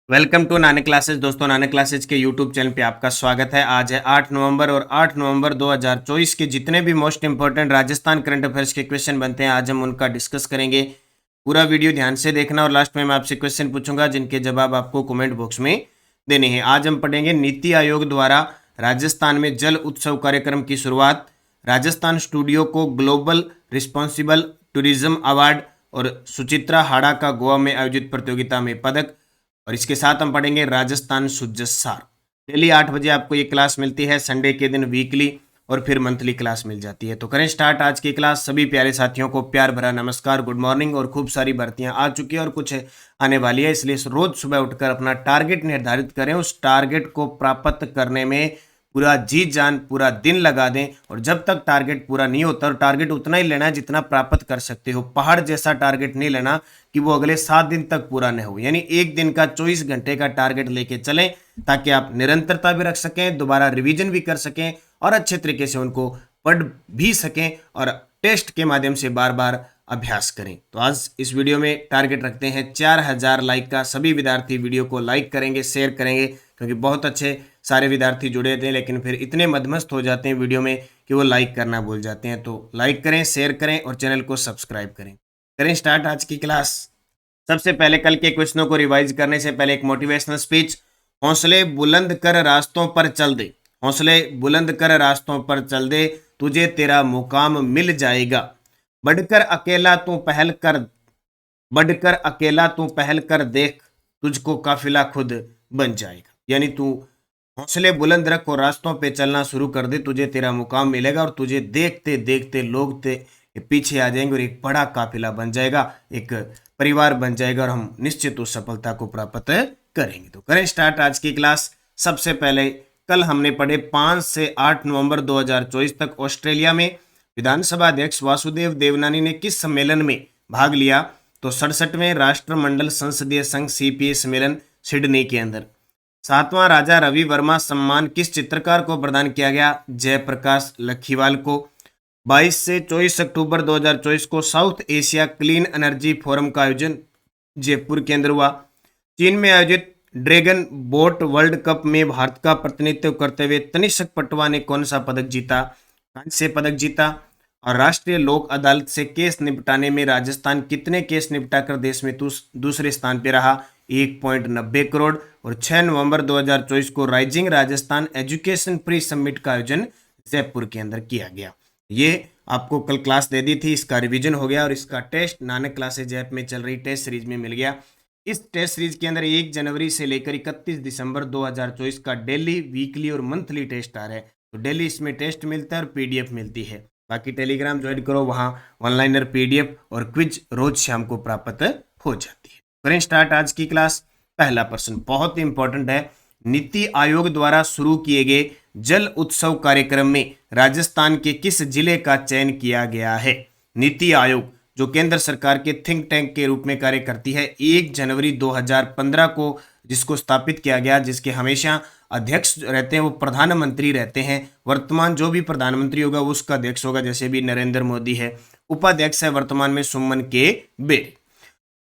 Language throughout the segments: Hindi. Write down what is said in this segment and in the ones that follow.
Welcome to Nanak classes. दोस्तों, नानक क्लासेस के यूट्यूब चैनल पे आपका स्वागत है। आज है 8 नवंबर और 8 नवंबर 2024 के जितने भी most important Rajasthan current affairs के क्वेश्चन बनते हैं आज हम उनका डिस्कस करेंगे। पूरा वीडियो ध्यान से देखना और लास्ट में मैं आपसे क्वेश्चन पूछूंगा जिनके जवाब आपको कमेंट बॉक्स में देने हैं। आज हम पढ़ेंगे नीति आयोग द्वारा राजस्थान में जल उत्सव कार्यक्रम की शुरुआत, राजस्थान स्टूडियो को ग्लोबल रिस्पॉन्सिबल टूरिज्म अवार्ड और सुचित्रा हाड़ा का गोवा में आयोजित प्रतियोगिता में पदक। और इसके साथ हम पढ़ेंगे राजस्थान सुजसार। डेली 8 बजे आपको ये क्लास मिलती है, संडे के दिन वीकली और फिर मंथली क्लास मिल जाती है। तो करें स्टार्ट आज की क्लास। सभी प्यारे साथियों को प्यार भरा नमस्कार, गुड मॉर्निंग। और खूब सारी भर्तियां आ चुकी है और कुछ आने वाली है, इसलिए रोज सुबह उठकर अपना टारगेट निर्धारित करें, उस टारगेट को प्राप्त करने में पूरा जी जान पूरा दिन लगा दें। और जब तक टारगेट पूरा नहीं होता, और टारगेट उतना ही लेना है जितना प्राप्त कर सकते हो। पहाड़ जैसा टारगेट नहीं लेना कि वो अगले 7 दिन तक पूरा न हो, यानी एक दिन का 24 घंटे का टारगेट लेके चलें ताकि आप निरंतरता भी रख सकें, दोबारा रिवीजन भी कर सकें और अच्छे तरीके से उनको पढ़ भी सकें और टेस्ट के माध्यम से बार बार अभ्यास करें। तो आज इस वीडियो में टारगेट रखते हैं 4000 लाइक का। सभी विद्यार्थी वीडियो को लाइक करेंगे, शेयर करेंगे, क्योंकि बहुत अच्छे सारे विद्यार्थी जुड़े थे लेकिन फिर इतने मदमस्त हो जाते हैं वीडियो में कि वो लाइक करना भूल जाते हैं। तो लाइक करें, शेयर करें और चैनल को सब्सक्राइब करें। करें स्टार्ट आज की क्लास। सबसे पहले कल के क्वेश्चनों को रिवाइज करने से पहले एक मोटिवेशनल स्पीच। हौसले बुलंद कर रास्तों पर चल दे, हौसले बुलंद कर रास्तों पर चल दे, तुझे तेरा मुकाम मिल जाएगा। बढ़कर अकेला तू पहल कर, बढ़कर अकेला तू पहल कर देख, तुझको काफिला खुद बन जाएगा। यानी तू हौसले बुलंद रख और रास्तों पे चलना शुरू कर दे, तुझे तेरा मुकाम मिलेगा और तुझे देखते देखते लोग पीछे आ जाएंगे और एक बड़ा काफिला बन जाएगा, एक परिवार बन जाएगा और हम निश्चित उस सफलता को प्राप्त करेंगे। तो करें स्टार्ट आज की क्लास। सबसे पहले कल हमने पढ़े 5 से 8 नवंबर 2024 तक ऑस्ट्रेलिया में विधानसभा अध्यक्ष वासुदेव देवनानी ने किस सम्मेलन में भाग लिया? तो 67वें राष्ट्रमंडल संसदीय संघ सीपीए सम्मेलन सिडनी के अंदर। 7वां राजा रवि वर्मा सम्मान किस चित्रकार को प्रदान किया गया? जयप्रकाश लखीवाल को। 22 से 24 अक्टूबर 2024 को south Asia clean energy forum का आयोजन जयपुर के अंदर हुआ। चीन में आयोजित ड्रैगन बोट वर्ल्ड कप में भारत का प्रतिनिधित्व करते हुए तनिष्क पटवा ने कौन सा पदक जीता? कांस्य पदक जीता। और राष्ट्रीय लोक अदालत से केस निपटाने में राजस्थान कितने केस निपटाकर देश में दूसरे स्थान पर रहा? 1.90 करोड़। और 6 नवंबर 2024 को rising Rajasthan education pre summit का आयोजन जयपुर के अंदर किया गया। ये आपको कल क्लास दे दी थी, इसका रिवीजन हो गया और इसका टेस्ट नानक क्लासेज ऐप में चल रही टेस्ट सीरीज में मिल गया। इस टेस्ट सीरीज के अंदर 1 जनवरी से लेकर 31 दिसंबर 2024 का डेली, वीकली और मंथली टेस्ट आ रहा है। तो डेली इसमें टेस्ट मिलता है और पीडीएफ मिलती है। बाकी टेलीग्राम ज्वाइन करो, वहाँ ऑनलाइनर पीडीएफ और क्विज रोज शाम को प्राप्त हो जाती है। करें स्टार्ट आज की क्लास। पहला प्रश्न बहुत ही इंपॉर्टेंट है। नीति आयोग द्वारा शुरू किए गए जल उत्सव कार्यक्रम में राजस्थान के किस जिले का चयन किया गया है? नीति आयोग जो केंद्र सरकार के थिंक टैंक के रूप में कार्य करती है, 1 जनवरी 2015 को जिसको स्थापित किया गया, जिसके हमेशा अध्यक्ष रहते हैं वो प्रधानमंत्री रहते हैं। वर्तमान जो भी प्रधानमंत्री होगा वो उसका अध्यक्ष होगा, जैसे भी नरेंद्र मोदी है। उपाध्यक्ष है वर्तमान में सुमन के बेरे।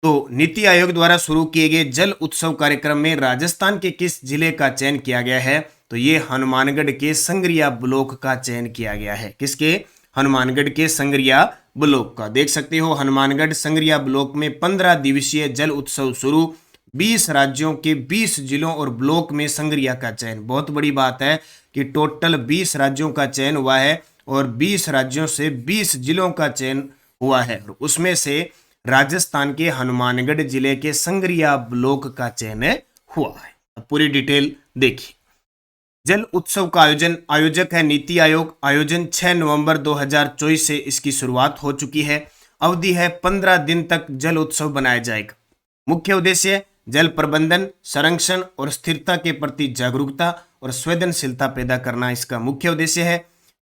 तो नीति आयोग द्वारा शुरू किए गए जल उत्सव कार्यक्रम में राजस्थान के किस जिले का चयन किया गया है? तो ये हनुमानगढ़ के संगरिया ब्लॉक का चयन किया गया है। किसके? हनुमानगढ़ के संगरिया ब्लॉक का। देख सकते हो हनुमानगढ़ संगरिया ब्लॉक में 15 दिवसीय जल उत्सव शुरू। 20 राज्यों के 20 जिलों और ब्लॉक में संगरिया का चयन। बहुत बड़ी बात है कि टोटल 20 राज्यों का चयन हुआ है और 20 राज्यों से 20 जिलों का चयन हुआ है। उसमें से राजस्थान के हनुमानगढ़ जिले के संगरिया ब्लॉक का चयन हुआ है। अब पूरी डिटेल देखिए। जल उत्सव का आयोजक है नीति आयोग। आयोजन 6 नवंबर 2024 से इसकी शुरुआत हो चुकी है। अवधि है 15 दिन तक जल उत्सव बनाया जाएगा। मुख्य उद्देश्य जल प्रबंधन, संरक्षण और स्थिरता के प्रति जागरूकता और संवेदनशीलता पैदा करना इसका मुख्य उद्देश्य है।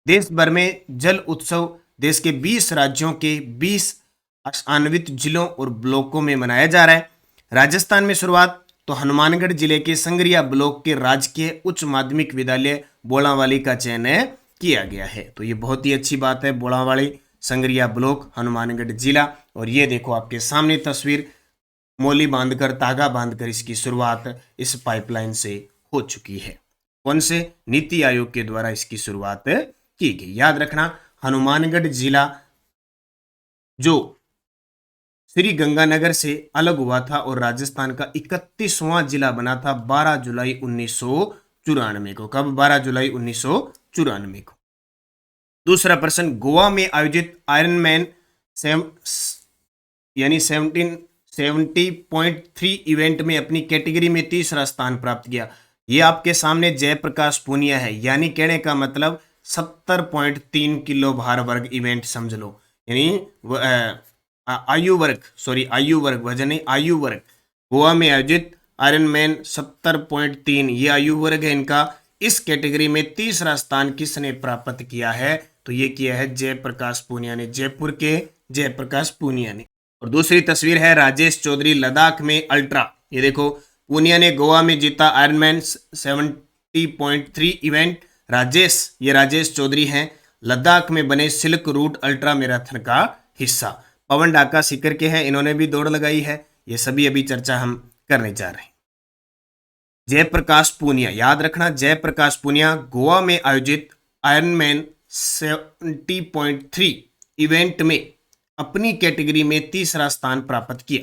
देश भर में जल उत्सव देश के 20 राज्यों के 20 अन्वित जिलों और ब्लॉकों में मनाया जा रहा है। राजस्थान में शुरुआत तो हनुमानगढ़ जिले के संगरिया ब्लॉक के राजकीय उच्च माध्यमिक विद्यालय बोलावाली का चयन किया गया है। तो ये बहुत ही अच्छी बात है। बोलावाली, संगरिया ब्लॉक, हनुमानगढ़ जिला। और ये देखो आपके सामने तस्वीर, मोली बांधकर, तागा बांधकर इसकी शुरुआत इस पाइपलाइन से हो चुकी है। कौन से? नीति आयोग के द्वारा इसकी शुरुआत की गई। याद रखना, हनुमानगढ़ जिला जो श्री गंगानगर से अलग हुआ था और राजस्थान का 31वां जिला बना था 12 जुलाई 1994 को। कब? 12 जुलाई 1994 को। दूसरा प्रश्न, गोवा में आयोजित आयरनमैन यानी 70.3 इवेंट में अपनी कैटेगरी में तीसरा स्थान प्राप्त किया। ये आपके सामने जयप्रकाश पूनिया है, यानी कहने का मतलब 70.3 किलो भार वर्ग इवेंट समझ लो, यानी आयु वर्ग, वजन नहीं, आयु वर्ग। गोवा में आयोजित आयरनमैन 70.3 ये आयु वर्ग है इनका। इस कैटेगरी में तीसरा स्थान किसने प्राप्त किया है? तो ये किया है जयप्रकाश पूनिया ने, जयपुर के जयप्रकाश पूनिया ने। और दूसरी तस्वीर है राजेश चौधरी लद्दाख में अल्ट्रा। ये देखो, पूनिया ने गोवा में जीता आयरनमैन 70.3 इवेंट। ये राजेश चौधरी हैं, लद्दाख में बने सिल्क रूट अल्ट्रा मैराथन का हिस्सा। पवन डाका सीकर के हैं, इन्होंने भी दौड़ लगाई है। ये सभी अभी चर्चा हम करने जा रहे हैं। जयप्रकाश पूनिया, याद रखना, जयप्रकाश पूनिया गोवा में आयोजित आयरनमैन 70.3 इवेंट में अपनी कैटेगरी में तीसरा स्थान प्राप्त किया।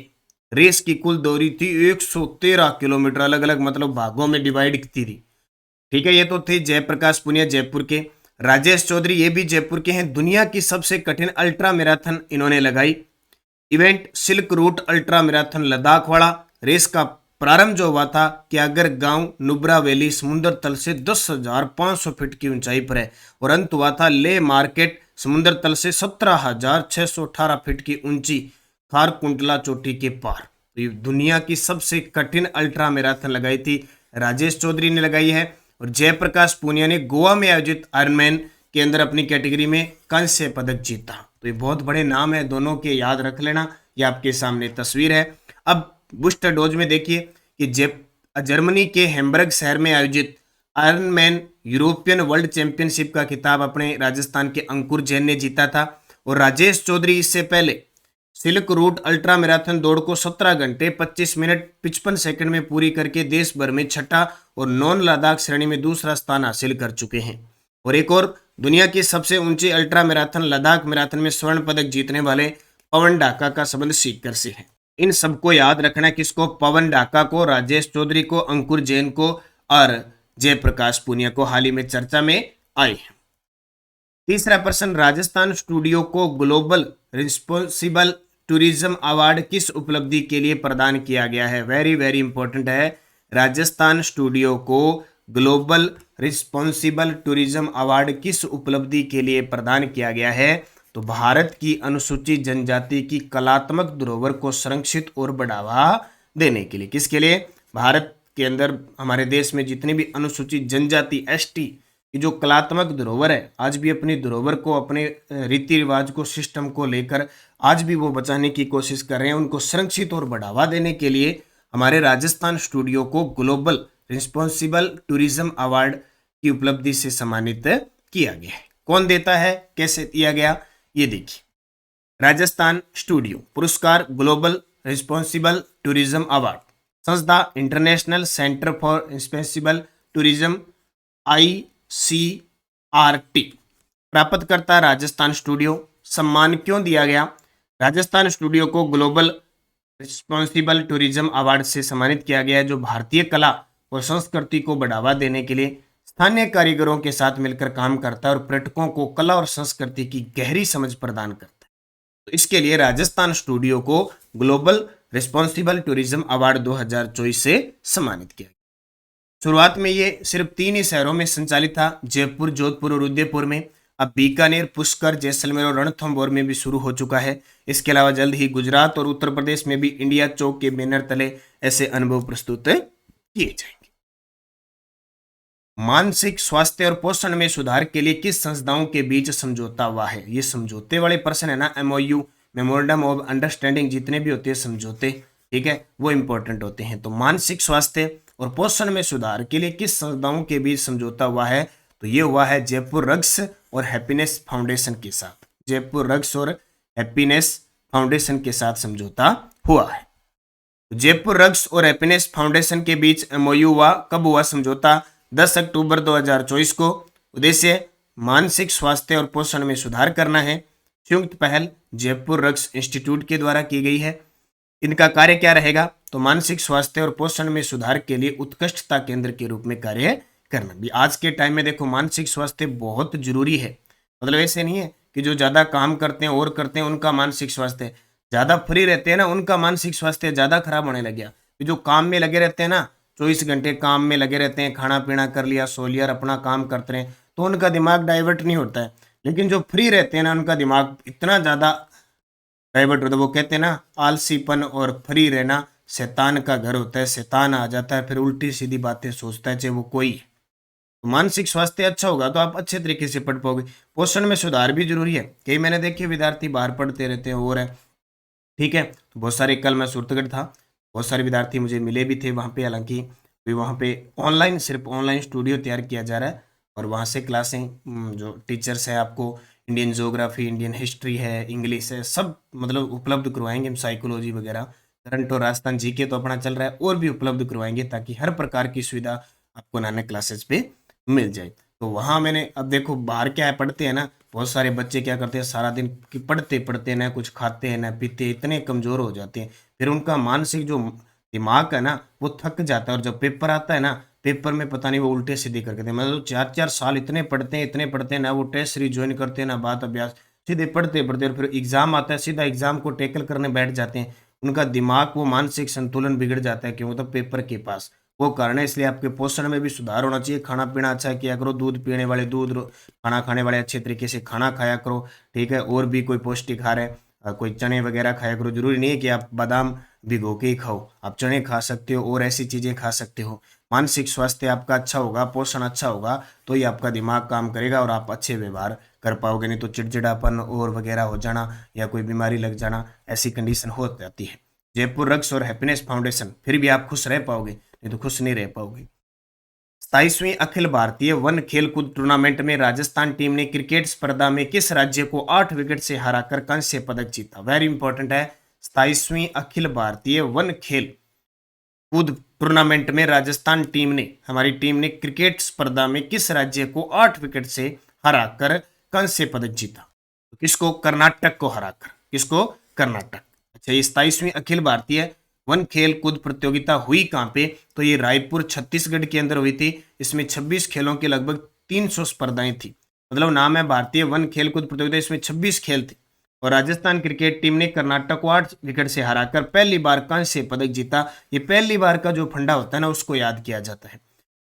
रेस की कुल दूरी थी 113 किलोमीटर, अलग अलग मतलब भागों में डिवाइड की थी। ठीक है, ये तो थे जयप्रकाश पूनिया जयपुर के। राजेश चौधरी ये भी जयपुर के हैं। दुनिया की सबसे कठिन अल्ट्रा मैराथन इन्होंने लगाई। Event silk route ultra marathon Ladakh वाला। रेस का प्रारंभ जो हुआ था कि अगर गांव नुब्रा वैली समुद्र तल से 10,500 फीट की ऊंचाई पर है, और अंत हुआ था ले मार्केट समुद्र तल से 17,618 फीट की ऊंची खारकुंटला चोटी के पार। तो दुनिया की सबसे कठिन अल्ट्रा मैराथन लगाई थी, राजेश चौधरी ने लगाई है। और जयप्रकाश पूनिया ने गोवा में आयोजित आयरनमैन के अंदर अपनी कैटेगरी में कांस्य पदक जीता। तो ये बहुत बड़े नाम है दोनों के, याद रख लेना। ये आपके सामने तस्वीर है। अब बूस्टर डोज में देखिए कि जर्मनी के हैम्बर्ग शहर में आयोजित आयरनमैन यूरोपियन वर्ल्ड चैंपियनशिप का खिताब अपने राजस्थान के अंकुर जैन ने जीता था। और राजेश चौधरी इससे पहले सिल्क रूट अल्ट्रा मैराथन दौड़ को 17 घंटे 25 मिनट 55 सेकंड में पूरी करके देश भर में छठा और नॉन लद्दाख श्रेणी में दूसरा स्थान हासिल कर चुके हैं। और एक और, दुनिया की सबसे ऊंची अल्ट्रा मैराथन लद्दाख मैराथन में स्वर्ण पदक जीतने वाले पवन डाका का संबंध सीकर से है। इन सबको याद रखना, किसको? पवन डाका को, राजेश चौधरी को, अंकुर जैन को और जयप्रकाश पूनिया को हाल ही में चर्चा में आए हैं। तीसरा प्रश्न, राजस्थान स्टूडियो को ग्लोबल रिस्पॉन्सिबल टूरिज्म अवार्ड किस उपलब्धि के लिए प्रदान किया गया है? वेरी वेरी इंपॉर्टेंट है। राजस्थान स्टूडियो को ग्लोबल रिस्पॉन्सिबल टूरिज्म अवार्ड किस उपलब्धि के लिए प्रदान किया गया है? तो भारत की अनुसूचित जनजाति की कलात्मक धरोहर को संरक्षित और बढ़ावा देने के लिए। किसके लिए? भारत के अंदर हमारे देश में जितनी भी अनुसूचित जनजाति एसटी की जो कलात्मक धरोहर है, आज भी अपनी धरोहर को, अपने रीति रिवाज को, सिस्टम को लेकर आज भी वो बचाने की कोशिश कर रहे हैं। उनको संरक्षित और बढ़ावा देने के लिए हमारे राजस्थान स्टूडियो को ग्लोबल रिस्पॉन्सिबल टूरिज्म अवार्ड की उपलब्धि से सम्मानित किया गया है। कौन देता है, कैसे दिया गया, ये देखिए। राजस्थान स्टूडियो पुरस्कार ग्लोबल रिस्पॉन्सिबल टूरिज्म अवार्ड, संस्था international centre for responsible tourism ICRT, प्राप्त करता राजस्थान स्टूडियो। सम्मान क्यों दिया गया? राजस्थान स्टूडियो को ग्लोबल रिस्पॉन्सिबल टूरिज्म अवार्ड से सम्मानित किया गया है, जो भारतीय कला और संस्कृति को बढ़ावा देने के लिए स्थानीय कारीगरों के साथ मिलकर काम करता है और पर्यटकों को कला और संस्कृति की गहरी समझ प्रदान करता है। तो इसके लिए राजस्थान स्टूडियो को ग्लोबल रिस्पॉन्सिबल टूरिज्म अवार्ड 2024 से सम्मानित किया गया। शुरुआत में ये सिर्फ 3 ही शहरों में संचालित था, जयपुर, जोधपुर और उदयपुर में। अब बीकानेर, पुष्कर, जैसलमेर और रणथंभौर में भी शुरू हो चुका है। इसके अलावा जल्द ही गुजरात और उत्तर प्रदेश में भी इंडिया चौक के बैनर तले ऐसे अनुभव प्रस्तुत किए जाएंगे। मानसिक स्वास्थ्य और पोषण में सुधार के लिए किस संस्थाओं के बीच समझौता हुआ है? ये समझौते वाले प्रश्न है ना, MOU मेमोरेंडम ऑफ अंडरस्टैंडिंग, जितने भी होते हैं समझौते, ठीक है, वो इंपॉर्टेंट होते हैं। तो मानसिक स्वास्थ्य और पोषण में सुधार के लिए किस संस्थाओं के बीच समझौता हुआ है? तो ये हुआ है जयपुर रग्स और हैप्पीनेस फाउंडेशन के साथ। जयपुर रग्स और हैप्पीनेस फाउंडेशन के साथ समझौता हुआ है। जयपुर रक्स और हैप्पीनेस फाउंडेशन के बीच एमओयू हुआ, कब हुआ समझौता? 10 अक्टूबर 2024 को। उद्देश्य मानसिक स्वास्थ्य और पोषण में सुधार करना है। संयुक्त पहल जयपुर रक्स इंस्टीट्यूट के द्वारा की गई है। इनका कार्य क्या रहेगा? तो मानसिक स्वास्थ्य और पोषण में सुधार के लिए उत्कृष्टता केंद्र के रूप में कार्य करना। भी आज के टाइम में देखो मानसिक स्वास्थ्य बहुत जरूरी है। मतलब ऐसे नहीं है कि जो ज्यादा काम करते हैं और करते हैं उनका मानसिक स्वास्थ्य, ज्यादा फ्री रहते हैं ना उनका मानसिक स्वास्थ्य ज्यादा खराब होने लग गया। जो काम में लगे रहते हैं ना, 24 घंटे काम में लगे रहते हैं, खाना पीना कर लिया, सो लिया, अपना काम करते रहे, तो उनका दिमाग डाइवर्ट नहीं होता है। लेकिन जो फ्री रहते हैं ना उनका दिमाग इतना ज्यादा डाइवर्ट होता है। वो कहते हैं ना, आलसीपन और फ्री रहना शैतान का घर होता है। शैतान आ जाता है, फिर उल्टी सीधी बातें सोचता है, चाहे वो कोई। तो मानसिक स्वास्थ्य अच्छा होगा तो आप अच्छे तरीके से पढ़ पाओगे। पोषण में सुधार भी जरूरी है। कई मैंने देखे विद्यार्थी बाहर पढ़ते रहते हैं और है, ठीक है। तो बहुत सारे, कल मैं सूरतगढ़ था, बहुत सारे विद्यार्थी मुझे मिले भी थे वहाँ पे। हालांकि भी वहाँ पे ऑनलाइन, सिर्फ ऑनलाइन स्टूडियो तैयार किया जा रहा है और वहाँ से क्लासें, जो टीचर्स हैं आपको इंडियन ज्योग्राफी, इंडियन हिस्ट्री है, इंग्लिश है, सब मतलब उपलब्ध करवाएंगे हम। साइकोलॉजी वगैरह, करंट और राजस्थान जीके तो अपना चल रहा है, और भी उपलब्ध करवाएंगे ताकि हर प्रकार की सुविधा आपको नानक क्लासेस पे मिल जाए। तो वहाँ मैंने, अब देखो बाहर क्या है, पढ़ते हैं ना, बहुत सारे बच्चे क्या करते हैं सारा दिन कि पढ़ते पढ़ते ना कुछ खाते हैं ना पीते, इतने कमजोर हो जाते हैं। फिर उनका मानसिक जो दिमाग है ना वो थक जाता है, और जब पेपर आता है ना, पेपर में पता नहीं वो उल्टे सीधे करके थे। मतलब 4-4 साल इतने पढ़ते हैं, इतने पढ़ते हैं ना, वो टेस्ट सीरीज ज्वाइन करते हैं ना, बात अभ्यास, सीधे पढ़ते पढ़ते, और फिर एग्जाम आता है, सीधा एग्जाम को टैकल करने बैठ जाते हैं। उनका दिमाग, वो मानसिक संतुलन बिगड़ जाता है, क्यों? तो पेपर के पास वो कारण है। इसलिए आपके पोषण में भी सुधार होना चाहिए। खाना पीना अच्छा किया करो, दूध पीने वाले दूध, खाना खाने वाले अच्छे तरीके से खाना खाया करो, ठीक है। और भी कोई पौष्टिक आहार है, कोई चने वगैरह खाया करो। जरूरी नहीं है कि आप बादाम भिगो के ही खाओ, आप चने खा सकते हो और ऐसी चीजें खा सकते हो। मानसिक स्वास्थ्य आपका अच्छा होगा, पोषण अच्छा होगा, तो ही आपका दिमाग काम करेगा और आप अच्छे व्यवहार कर पाओगे। नहीं तो चिड़चिड़ापन और वगैरह हो जाना या कोई बीमारी लग जाना, ऐसी कंडीशन हो जाती है। जयपुर रक्स और हैप्पीनेस फाउंडेशन, फिर भी आप खुश रह पाओगे, नहीं तो खुश नहीं रह पाओगे। 27वीं अखिल भारतीय वन खेलकूद टूर्नामेंट में राजस्थान टीम ने क्रिकेट स्पर्धा में किस राज्य को 8 विकेट से हराकर कांस्य पदक जीता? वेरी इंपॉर्टेंट है। 27वीं अखिल भारतीय वन खेल कूद टूर्नामेंट में राजस्थान टीम ने, हमारी टीम ने क्रिकेट स्पर्धा में किस राज्य को 8 विकेट से हराकर कांस्य पदक जीता? तो किसको? कर्नाटक को हराकर। किसको? कर्नाटक। अच्छा, ये 27वीं अखिल भारतीय वन खेल कूद प्रतियोगिता हुई कहाँ पे? तो ये रायपुर छत्तीसगढ़ के अंदर हुई थी। इसमें 26 खेलों की लगभग 300 स्पर्धाएं थी। मतलब नाम है भारतीय वन खेल कूद प्रतियोगिता, इसमें 26 खेल थे। और राजस्थान क्रिकेट टीम ने कर्नाटक को 8 विकेट से हराकर पहली बार कांस्य पदक जीता। ये पहली बार का जो फंडा होता है ना, उसको याद किया जाता है।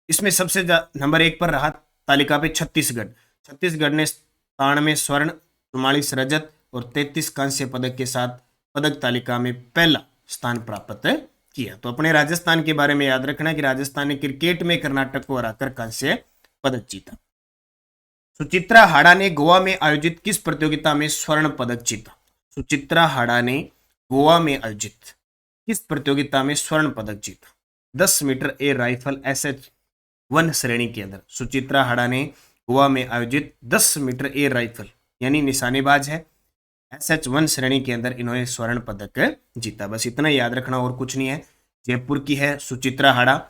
इसमें सबसे नंबर 1 पर रहा तालिका पे छत्तीसगढ़। छत्तीसगढ़ ने 93 स्वर्ण, 44 रजत और 33 कांस्य पदक के साथ पदक तालिका में पहला स्थान प्राप्त किया। तो अपने राजस्थान के बारे में याद रखना कि राजस्थान ने क्रिकेट में कर्नाटक को हराकर कांस्य पदक जीता। सुचित्रा हाड़ा ने गोवा में आयोजित किस प्रतियोगिता में स्वर्ण पदक जीता? सुचित्रा हाड़ा ने गोवा में आयोजित किस प्रतियोगिता में स्वर्ण पदक जीता? 10 मीटर एयर राइफल SH1 श्रेणी के अंदर सुचित्रा हाड़ा ने गोवा में आयोजित 10 मीटर एयर राइफल, यानी निशानेबाज है, SH1 श्रेणी के अंदर इन्होंने स्वर्ण पदक जीता। बस इतना याद रखना और कुछ नहीं है। जयपुर की है सुचित्रा हाड़ा।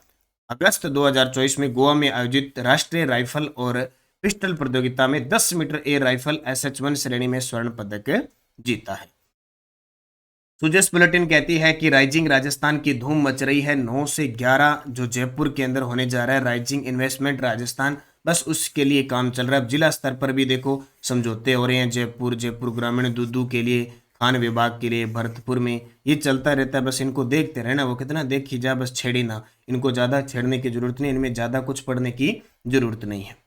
अगस्त 2024 में गोवा में आयोजित राष्ट्रीय राइफल और पिस्टल प्रतियोगिता में 10 मीटर एयर राइफल SH1 श्रेणी में स्वर्ण पदक जीता है। सुजस बुलेटिन कहती है कि राइजिंग राजस्थान की धूम मच रही है। 9 से 11 जो जयपुर के अंदर होने जा रहा है राइजिंग इन्वेस्टमेंट राजस्थान, बस उसके लिए काम चल रहा है। अब जिला स्तर पर भी देखो समझौते हो रहे हैं। जयपुर ग्रामीण दूध के लिए, खान विभाग के लिए, भरतपुर में, ये चलता रहता है। बस इनको देखते रहना। वो कितना देखी जा, बस छेड़ी ना। इनको ज़्यादा छेड़ने की जरूरत नहीं, इनमें ज़्यादा कुछ पढ़ने की जरूरत नहीं है।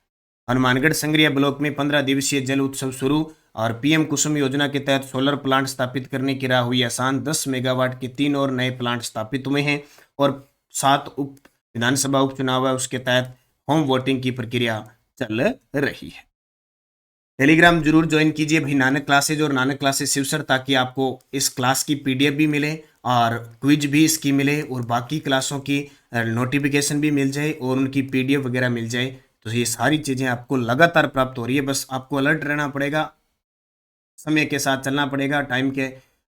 हनुमानगढ़ संग्रिया ब्लॉक में 15 दिवसीय जल उत्सव शुरू और पीएम कुसुम योजना के तहत सोलर प्लांट स्थापित करने की राह हुई आसान। 10 मेगावाट के 3 और नए प्लांट स्थापित हुए हैं और 7 विधानसभा उपचुनाव है, उसके तहत होम वोटिंग की प्रक्रिया चल रही है। टेलीग्राम जरूर ज्वाइन कीजिए भाई, नानक क्लासेज और नानक क्लासेज शिवसर, ताकि आपको इस क्लास की PDF भी मिले और क्विज भी इसकी मिले और बाकी क्लासों की नोटिफिकेशन भी मिल जाए और उनकी PDF वगैरह मिल जाए। तो ये सारी चीज़ें आपको लगातार प्राप्त हो रही है। बस आपको अलर्ट रहना पड़ेगा, समय के साथ चलना पड़ेगा, टाइम के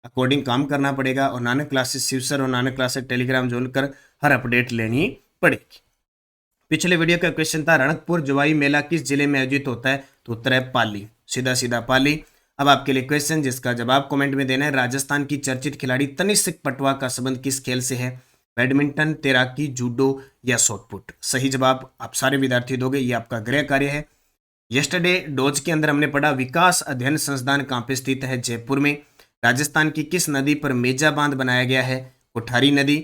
अकॉर्डिंग काम करना पड़ेगा और नानक क्लासेस शिवसर और नानक क्लासेस टेलीग्राम जोड़कर हर अपडेट लेनी पड़ेगी। पिछले वीडियो का क्वेश्चन था रणकपुर जुवाई मेला किस जिले में आयोजित होता है, तो उत्तर है पाली, सीधा सीधा पाली। अब आपके लिए क्वेश्चन जिसका जवाब कमेंट में देना है। राजस्थान की चर्चित खिलाड़ी तनिष्क पटवा का संबंध किस खेल से है, बैडमिंटन, तैराकी, जूडो या शॉटपुट। सही जवाब आप सारे विद्यार्थी दोगे, ये आपका गृह कार्य है। यस्टरडे डोज के अंदर हमने पढ़ा विकास अध्ययन संस्थान कहाँ पे स्थित है, जयपुर में। राजस्थान की किस नदी पर मेजा बांध बनाया गया है, कोठारी नदी।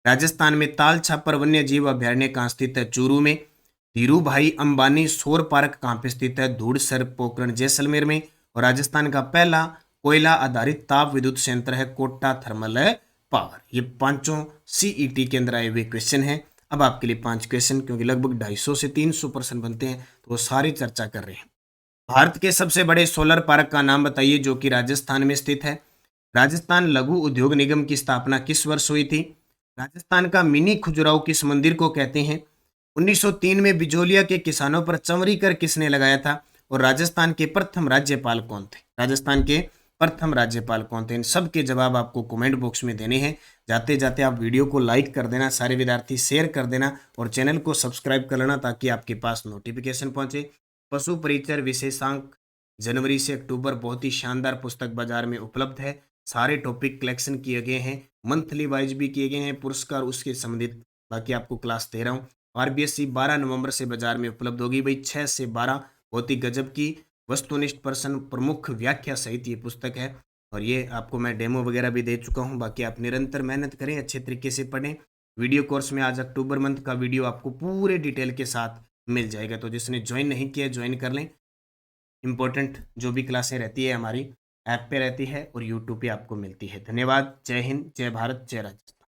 राजस्थान में ताल छापर वन्य जीव अभ्यारण्य कहाँ स्थित है, चूरू में। धीरू भाई अंबानी सौर पार्क कहाँ पे स्थित है, धूड़सर पोखरण जैसलमेर में। और राजस्थान का पहला कोयला आधारित ताप विद्युत संयंत्र है कोटा थर्मल पावर। ये पांचों सीईटी के अंदर आए हुए क्वेश्चन हैं। अब आपके लिए 5 क्वेश्चन, क्योंकि लगभग 250 से 300 प्रश्न बनते हैं तो वो सारी चर्चा कर रहे हैं। भारत के सबसे बड़े सोलर पार्क का नाम बताइए जो कि राजस्थान में स्थित है। राजस्थान लघु उद्योग निगम की स्थापना किस वर्ष हुई थी। राजस्थान का मिनी खजुराहो किस मंदिर को कहते हैं। 1903 में बिजोलिया के किसानों पर चंवरी कर किसने लगाया था। और राजस्थान के प्रथम राज्यपाल कौन थे, राजस्थान के प्रथम राज्यपाल कौन थे। इन सब के जवाब आपको कमेंट बॉक्स में देने हैं। जाते जाते आप वीडियो को लाइक कर देना, सारे विद्यार्थी शेयर कर देना और चैनल को सब्सक्राइब कर लेना ताकि आपके पास नोटिफिकेशन पहुंचे। पशु परिचर विशेषांक जनवरी से अक्टूबर बहुत ही शानदार पुस्तक बाजार में उपलब्ध है। सारे टॉपिक कलेक्शन किए गए हैं, मंथली वाइज भी किए गए हैं पुरस्कार उसके संबंधित। बाकी आपको क्लास दे रहा हूँ। आरबीएससी 12 नवंबर से बाजार में उपलब्ध होगी भाई, 6 से 12। बहुत ही गजब की वस्तुनिष्ठ प्रश्न प्रमुख व्याख्या सहित ये पुस्तक है और ये आपको मैं डेमो वगैरह भी दे चुका हूँ। बाकी आप निरंतर मेहनत करें, अच्छे तरीके से पढ़ें। वीडियो कोर्स में आज अक्टूबर मंथ का वीडियो आपको पूरे डिटेल के साथ मिल जाएगा, तो जिसने ज्वाइन नहीं किया ज्वाइन कर लें। इंपॉर्टेंट जो भी क्लासें रहती है हमारी ऐप पे रहती है और यूट्यूब पे आपको मिलती है। धन्यवाद। जय हिंद, जय भारत, जय राजस्थान।